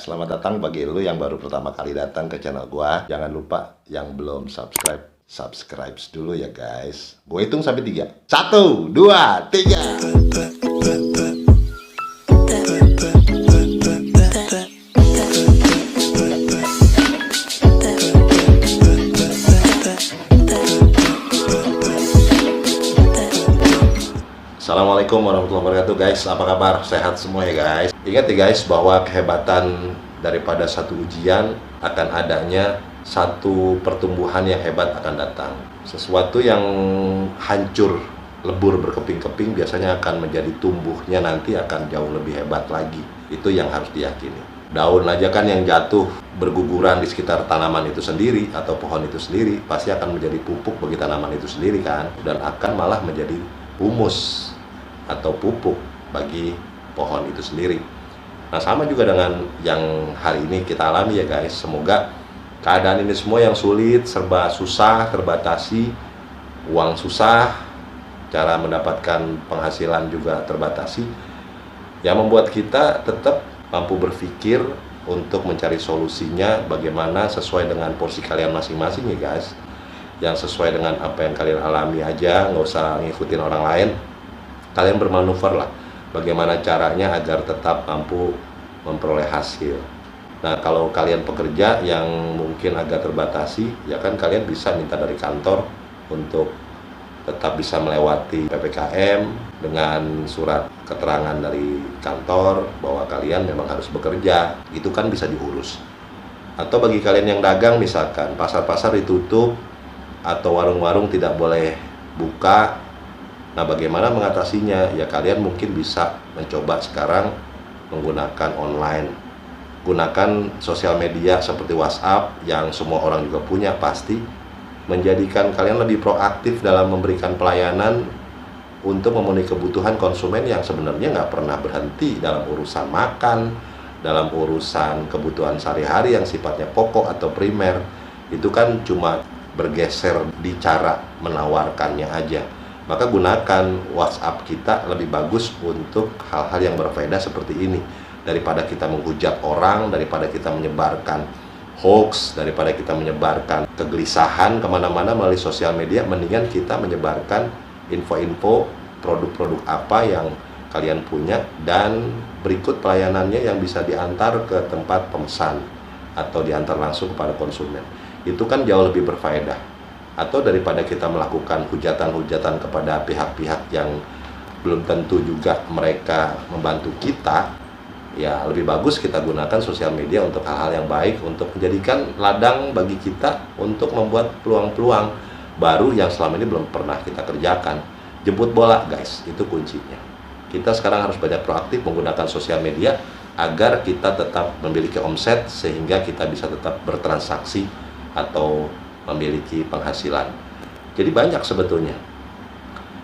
Selamat datang bagi lu yang baru pertama kali datang ke channel gua. Jangan lupa yang belum subscribe dulu ya guys. Gue hitung sampai 3. 1, 2, 3. Assalamualaikum warahmatullahi wabarakatuh guys. Apa kabar? Sehat semua ya guys. Ingat ya guys bahwa kehebatan daripada satu ujian akan adanya satu pertumbuhan yang hebat akan datang. Sesuatu yang hancur, lebur, berkeping-keping biasanya akan menjadi tumbuhnya nanti akan jauh lebih hebat lagi. Itu yang harus diyakini. Daun aja kan yang jatuh berguguran di sekitar tanaman itu sendiri atau pohon itu sendiri pasti akan menjadi pupuk bagi tanaman itu sendiri kan, dan akan malah menjadi humus atau pupuk bagi pohon itu sendiri. Nah, sama juga dengan yang hari ini kita alami ya guys. Semoga keadaan ini semua yang sulit, serba susah, terbatasi, uang susah, cara mendapatkan penghasilan juga terbatasi, yang membuat kita tetap mampu berpikir untuk mencari solusinya bagaimana sesuai dengan porsi kalian masing-masing ya guys. Yang sesuai dengan apa yang kalian alami aja, nggak usah ngikutin orang lain. Kalian bermanuver lah bagaimana caranya agar tetap mampu memperoleh hasil. Nah, kalau kalian pekerja yang mungkin agak terbatasi, ya kan kalian bisa minta dari kantor untuk tetap bisa melewati PPKM dengan surat keterangan dari kantor bahwa kalian memang harus bekerja. Itu kan bisa diurus. Atau bagi kalian yang dagang misalkan pasar-pasar ditutup atau warung-warung tidak boleh buka. Nah, bagaimana mengatasinya? Ya kalian mungkin bisa mencoba sekarang menggunakan online. Gunakan sosial media seperti WhatsApp yang semua orang juga punya pasti, menjadikan kalian lebih proaktif dalam memberikan pelayanan untuk memenuhi kebutuhan konsumen yang sebenarnya nggak pernah berhenti dalam urusan makan, dalam urusan kebutuhan sehari-hari yang sifatnya pokok atau primer. Itu kan cuma bergeser di cara menawarkannya aja. Maka gunakan WhatsApp kita lebih bagus untuk hal-hal yang berfaedah seperti ini. Daripada kita menghujat orang, daripada kita menyebarkan hoax, daripada kita menyebarkan kegelisahan kemana-mana melalui sosial media, mendingan kita menyebarkan info-info produk-produk apa yang kalian punya dan berikut pelayanannya yang bisa diantar ke tempat pemesan atau diantar langsung kepada konsumen. Itu kan jauh lebih berfaedah. Atau daripada kita melakukan hujatan-hujatan kepada pihak-pihak yang belum tentu juga mereka membantu kita, ya lebih bagus kita gunakan sosial media untuk hal-hal yang baik, untuk menjadikan ladang bagi kita untuk membuat peluang-peluang baru yang selama ini belum pernah kita kerjakan. Jemput bola guys, itu kuncinya. Kita sekarang harus banyak proaktif menggunakan sosial media agar kita tetap memiliki omset sehingga kita bisa tetap bertransaksi atau memiliki penghasilan. Jadi banyak sebetulnya.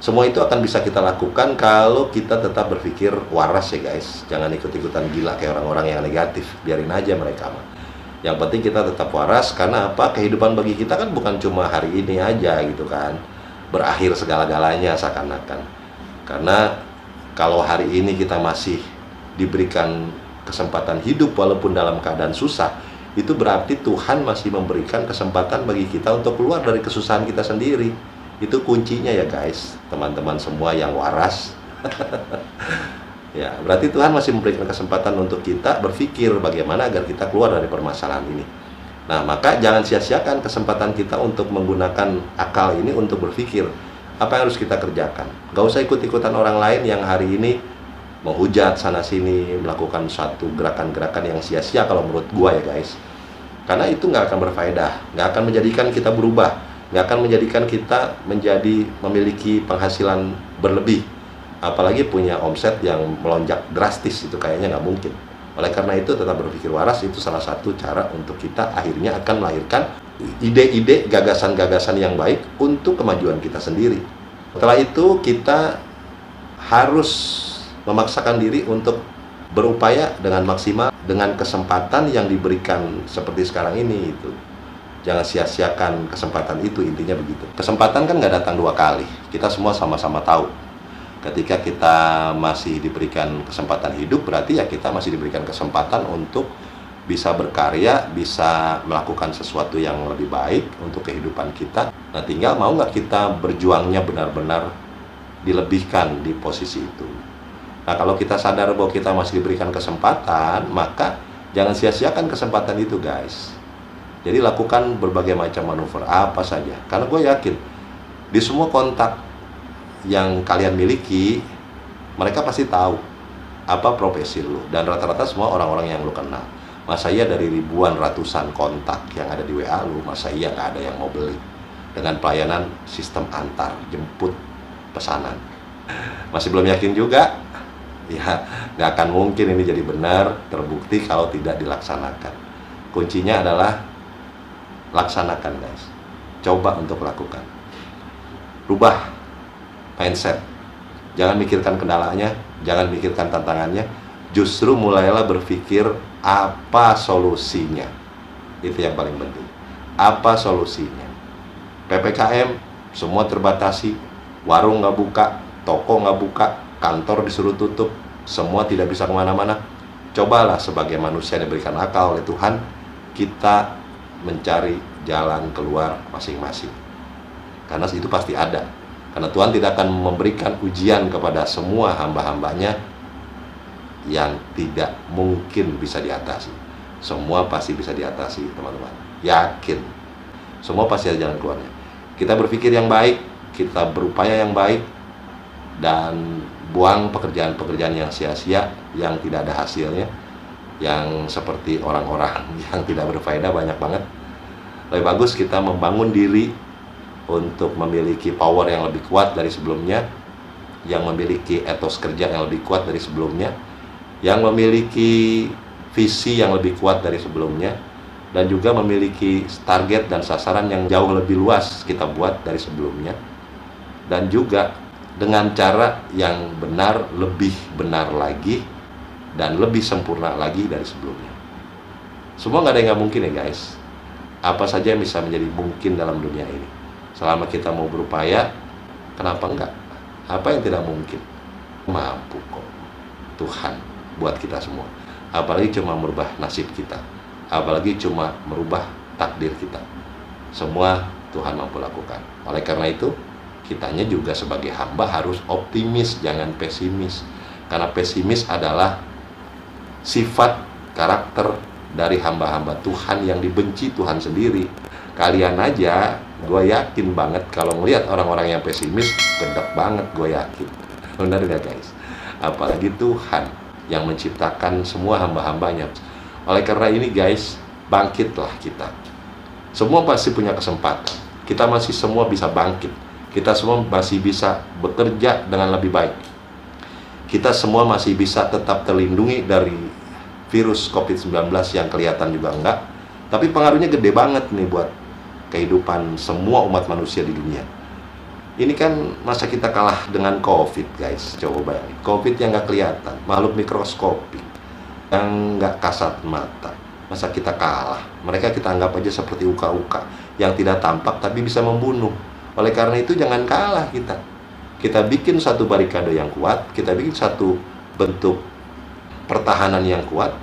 Semua itu akan bisa kita lakukan kalau kita tetap berpikir waras ya guys. Jangan ikut-ikutan gila kayak orang-orang yang negatif. Biarin aja mereka mah. Yang penting kita tetap waras, karena apa? Kehidupan bagi kita kan bukan cuma hari ini aja gitu kan. Berakhir segala-galanya seakan-akan. Karena kalau hari ini kita masih diberikan kesempatan hidup walaupun dalam keadaan susah, itu berarti Tuhan masih memberikan kesempatan bagi kita untuk keluar dari kesusahan kita sendiri. Itu kuncinya ya guys, teman-teman semua yang waras. Ya, berarti Tuhan masih memberikan kesempatan untuk kita berpikir bagaimana agar kita keluar dari permasalahan ini. Nah, maka jangan sia-siakan kesempatan kita untuk menggunakan akal ini untuk berpikir apa yang harus kita kerjakan. Gak usah ikut-ikutan orang lain yang hari ini menghujat sana-sini, melakukan suatu gerakan-gerakan yang sia-sia kalau menurut gua ya guys. Karena itu nggak akan berfaedah, nggak akan menjadikan kita berubah, nggak akan menjadikan kita memiliki penghasilan berlebih. Apalagi punya omset yang melonjak drastis, itu kayaknya nggak mungkin. Oleh karena itu tetap berpikir waras, itu salah satu cara untuk kita akhirnya akan melahirkan ide-ide, gagasan-gagasan yang baik untuk kemajuan kita sendiri. Setelah itu kita harus memaksakan diri untuk berupaya dengan maksimal dengan kesempatan yang diberikan seperti sekarang ini. Itu jangan sia-siakan kesempatan itu, intinya begitu. Kesempatan kan nggak datang 2 kali, kita semua sama-sama tahu. Ketika kita masih diberikan kesempatan hidup, berarti ya kita masih diberikan kesempatan untuk bisa berkarya, bisa melakukan sesuatu yang lebih baik untuk kehidupan kita. Nah, tinggal mau nggak kita berjuangnya benar-benar dilebihkan di posisi itu. Nah, kalau kita sadar bahwa kita masih diberikan kesempatan, maka jangan sia-siakan kesempatan itu, guys. Jadi lakukan berbagai macam manuver, apa saja. Karena gue yakin, di semua kontak yang kalian miliki, mereka pasti tahu apa profesi lu. Dan rata-rata semua orang-orang yang lu kenal. Masa iya dari ribuan, ratusan kontak yang ada di WA lu, masa iya nggak ada yang mau beli? Dengan pelayanan sistem antar, jemput, pesanan. Masih belum yakin juga? Ya, nggak akan mungkin ini jadi benar, terbukti kalau tidak dilaksanakan. Kuncinya adalah laksanakan, guys. Coba untuk lakukan. Rubah mindset. Jangan mikirkan kendalanya, jangan mikirkan tantangannya. Justru mulailah berpikir apa solusinya. Itu yang paling penting. Apa solusinya? PPKM, semua terbatasi. Warung nggak buka, toko nggak buka, kantor disuruh tutup, semua tidak bisa kemana-mana. Cobalah sebagai manusia yang diberikan akal oleh Tuhan, kita mencari jalan keluar masing-masing. Karena itu pasti ada. Karena Tuhan tidak akan memberikan ujian kepada semua hamba-hambanya yang tidak mungkin bisa diatasi. Semua pasti bisa diatasi, teman-teman. Yakin. Semua pasti ada jalan keluarnya. Kita berpikir yang baik, kita berupaya yang baik, dan buang pekerjaan-pekerjaan yang sia-sia, yang tidak ada hasilnya, yang seperti orang-orang yang tidak berfaedah banyak banget. Lebih bagus kita membangun diri untuk memiliki power yang lebih kuat dari sebelumnya, yang memiliki etos kerja yang lebih kuat dari sebelumnya, yang memiliki visi yang lebih kuat dari sebelumnya, dan juga memiliki target dan sasaran yang jauh lebih luas kita buat dari sebelumnya, dan juga dengan cara yang benar, lebih benar lagi, dan lebih sempurna lagi dari sebelumnya. Semua nggak ada yang nggak mungkin ya, guys. Apa saja yang bisa menjadi mungkin dalam dunia ini. Selama kita mau berupaya, kenapa enggak? Apa yang tidak mungkin? Mampu kok Tuhan buat kita semua. Apalagi cuma merubah nasib kita. Apalagi cuma merubah takdir kita. Semua Tuhan mampu lakukan. Oleh karena itu, kitanya juga sebagai hamba harus optimis, jangan pesimis. Karena pesimis adalah sifat karakter dari hamba-hamba Tuhan yang dibenci Tuhan sendiri. Kalian aja, gue yakin banget kalau ngelihat orang-orang yang pesimis, gedek banget, gue yakin. Benar gak, guys? Apalagi Tuhan yang menciptakan semua hamba-hambanya. Oleh karena ini, guys, bangkitlah kita. Semua pasti punya kesempatan. Kita masih semua bisa bangkit. Kita semua masih bisa bekerja dengan lebih baik. Kita semua masih bisa tetap terlindungi dari virus COVID-19 yang kelihatan juga enggak. Tapi pengaruhnya gede banget nih buat kehidupan semua umat manusia di dunia. Ini kan masa kita kalah dengan COVID, guys. Coba bayangin. COVID yang nggak kelihatan, makhluk mikroskopik, yang nggak kasat mata. Masa kita kalah? Mereka kita anggap aja seperti uka-uka yang tidak tampak tapi bisa membunuh. Oleh karena itu jangan kalah kita. Kita bikin satu barikade yang kuat, kita bikin satu bentuk pertahanan yang kuat,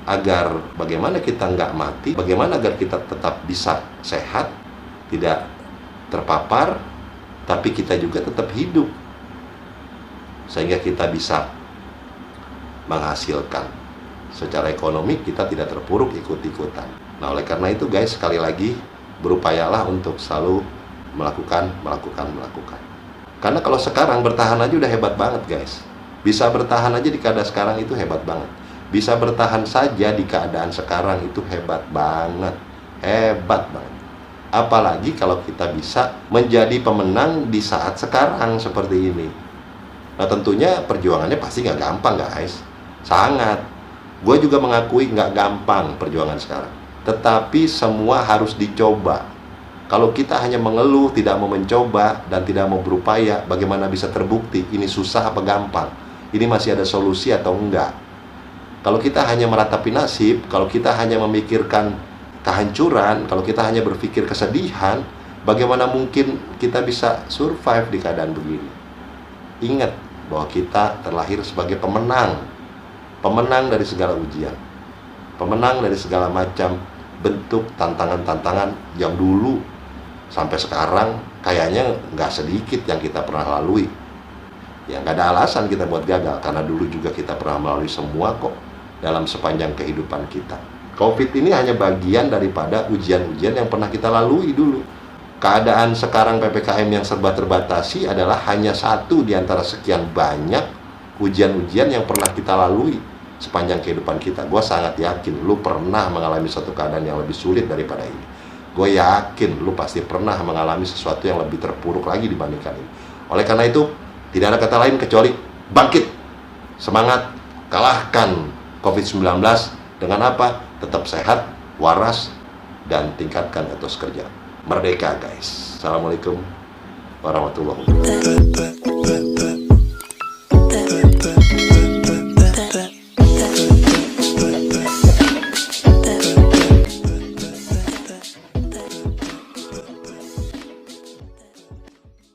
agar bagaimana kita nggak mati, bagaimana agar kita tetap bisa sehat, tidak terpapar, tapi kita juga tetap hidup, sehingga kita bisa menghasilkan secara ekonomi, kita tidak terpuruk ikut-ikutan. Nah, oleh karena itu, guys, sekali lagi berupayalah untuk selalu melakukan. Karena kalau sekarang bertahan aja udah hebat banget, guys. Bisa bertahan aja di keadaan sekarang itu hebat banget. Bisa bertahan saja di keadaan sekarang itu hebat banget. Apalagi kalau kita bisa menjadi pemenang di saat sekarang seperti ini. Nah, tentunya perjuangannya pasti nggak gampang, guys. Sangat. Gue juga mengakui nggak gampang perjuangan sekarang. Tetapi semua harus dicoba. Kalau kita hanya mengeluh, tidak mau mencoba, dan tidak mau berupaya, bagaimana bisa terbukti ini susah apa gampang? Ini masih ada solusi atau enggak? Kalau kita hanya meratapi nasib, kalau kita hanya memikirkan kehancuran, kalau kita hanya berpikir kesedihan, bagaimana mungkin kita bisa survive di keadaan begini? Ingat bahwa kita terlahir sebagai pemenang dari segala ujian. pemenang dari segala macam bentuk tantangan-tantangan yang dulu sampai sekarang kayaknya nggak sedikit yang kita pernah lalui. Ya nggak ada alasan kita buat gagal, karena dulu juga kita pernah melalui semua kok dalam sepanjang kehidupan kita. Covid ini hanya bagian daripada ujian-ujian yang pernah kita lalui dulu. Keadaan sekarang PPKM yang serba terbatasi adalah hanya satu di antara sekian banyak ujian-ujian yang pernah kita lalui sepanjang kehidupan kita. Gue sangat yakin lu pernah mengalami suatu keadaan yang lebih sulit daripada ini. Gue yakin lu pasti pernah mengalami sesuatu yang lebih terpuruk lagi dibandingkan ini. Oleh karena itu, tidak ada kata lain kecuali bangkit, semangat, kalahkan COVID-19 dengan apa? Tetap sehat, waras, dan tingkatkan etos kerja. Merdeka guys. Assalamualaikum warahmatullahi wabarakatuh.